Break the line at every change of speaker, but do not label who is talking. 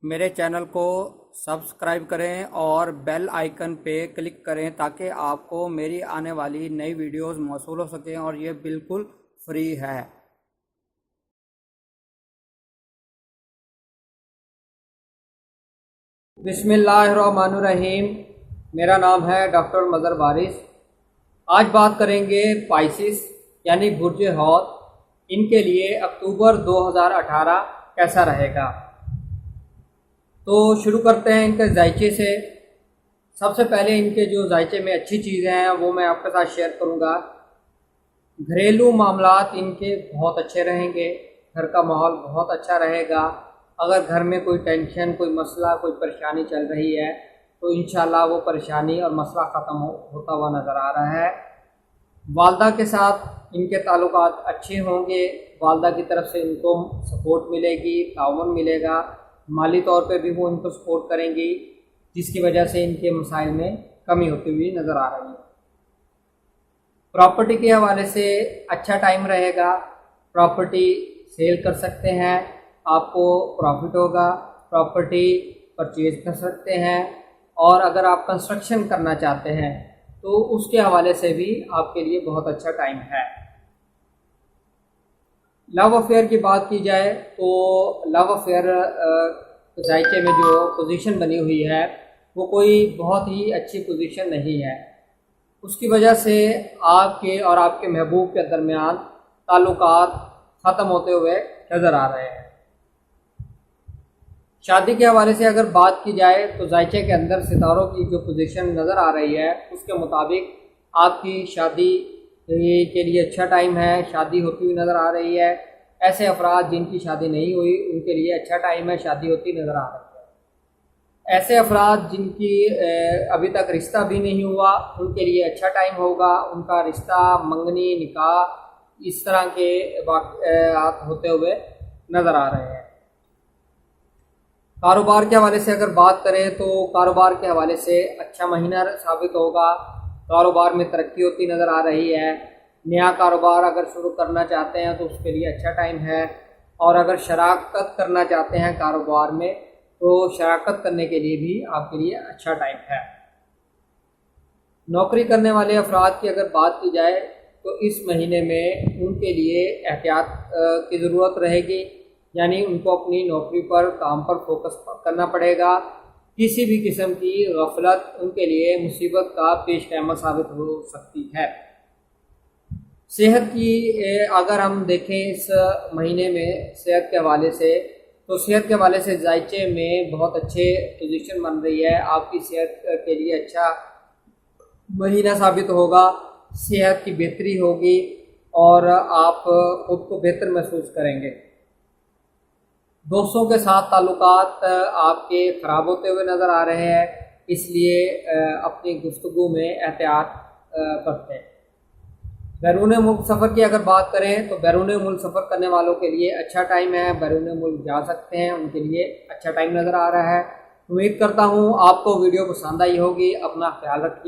میرے چینل کو سبسکرائب کریں اور بیل آئیکن پہ کلک کریں تاکہ آپ کو میری آنے والی نئی ویڈیوز موصول ہو سکیں اور یہ بالکل فری ہے۔ بسم اللہ الرحمن الرحیم۔ میرا نام ہے ڈاکٹر مظہر وارث۔ آج بات کریں گے پائسس یعنی برج حوت، ان کے لیے اکتوبر 2018 کیسا رہے گا۔ تو شروع کرتے ہیں ان کے ذائچے سے۔ سب سے پہلے ان کے جو ذائچے میں اچھی چیزیں ہیں وہ میں آپ کے ساتھ شیئر کروں گا۔ گھریلو معاملات ان کے بہت اچھے رہیں گے، گھر کا ماحول بہت اچھا رہے گا۔ اگر گھر میں کوئی ٹینشن، کوئی مسئلہ، کوئی پریشانی چل رہی ہے تو انشاءاللہ وہ پریشانی اور مسئلہ ختم ہوتا ہوا نظر آ رہا ہے۔ والدہ کے ساتھ ان کے تعلقات اچھے ہوں گے، والدہ کی طرف سے ان کو سپورٹ ملے گی، تعاون ملے گا، مالی طور پہ بھی وہ ان کو سپورٹ کریں گی، جس کی وجہ سے ان کے مسائل میں کمی ہوتی ہوئی نظر آ رہی ہے۔ پراپرٹی کے حوالے سے اچھا ٹائم رہے گا، پراپرٹی سیل کر سکتے ہیں، آپ کو پروفٹ ہوگا، پراپرٹی پرچیز کر سکتے ہیں، اور اگر آپ کنسٹرکشن کرنا چاہتے ہیں تو اس کے حوالے سے بھی آپ کے لیے بہت اچھا ٹائم ہے۔ لو افیئر کی بات کی جائے تو لو افیئر ذائقے میں جو پوزیشن بنی ہوئی ہے وہ کوئی بہت ہی اچھی پوزیشن نہیں ہے۔ اس کی وجہ سے آپ کے اور آپ کے محبوب کے درمیان تعلقات ختم ہوتے ہوئے نظر آ رہے ہیں۔ شادی کے حوالے سے اگر بات کی جائے تو ذائچے کے اندر ستاروں کی جو پوزیشن نظر آ رہی ہے اس کے مطابق آپ کی شادی کے لیے اچھا ٹائم ہے، شادی ہوتی ہوئی نظر آ رہی ہے۔ ایسے افراد جن کی شادی نہیں ہوئی ان کے لیے اچھا ٹائم ہے، شادی ہوتی نظر آ رہی ہے۔ ایسے افراد جن کی ابھی تک رشتہ بھی نہیں ہوا ان کے لیے اچھا ٹائم ہوگا، ان کا رشتہ، منگنی، نکاح اس طرح کے واقعات ہوتے ہوئے نظر آ رہے ہیں۔ کاروبار کے حوالے سے اگر بات کریں تو کاروبار کے حوالے سے اچھا مہینہ ثابت ہوگا، کاروبار میں ترقی ہوتی نظر آ رہی ہے۔ نیا کاروبار اگر شروع کرنا چاہتے ہیں تو اس کے لیے اچھا ٹائم ہے، اور اگر شراکت کرنا چاہتے ہیں کاروبار میں تو شراکت کرنے کے لیے بھی آپ کے لیے اچھا ٹائم ہے۔ نوکری کرنے والے افراد کی اگر بات کی جائے تو اس مہینے میں ان کے لیے احتیاط کی ضرورت رہے گی، یعنی ان کو اپنی نوکری پر، کام پر فوکس کرنا پڑے گا۔ کسی بھی قسم کی غفلت ان کے لیے مصیبت کا پیش خیمہ ثابت ہو سکتی ہے۔ صحت کی اگر ہم دیکھیں اس مہینے میں صحت کے حوالے سے تو صحت کے حوالے سے ذائچے میں بہت اچھے پوزیشن بن رہی ہے، آپ کی صحت کے لیے اچھا مہینہ ثابت ہوگا، صحت کی بہتری ہوگی اور آپ خود کو بہتر محسوس کریں گے۔ دوستوں کے ساتھ تعلقات آپ کے خراب ہوتے ہوئے نظر آ رہے ہیں، اس لیے اپنی گفتگو میں احتیاط برتیں۔ بیرون ملک سفر کی اگر بات کریں تو بیرون ملک سفر کرنے والوں کے لیے اچھا ٹائم ہے، بیرون ملک جا سکتے ہیں، ان کے لیے اچھا ٹائم نظر آ رہا ہے۔ امید کرتا ہوں آپ کو ویڈیو پسند آئی ہوگی۔ اپنا خیال رکھیے۔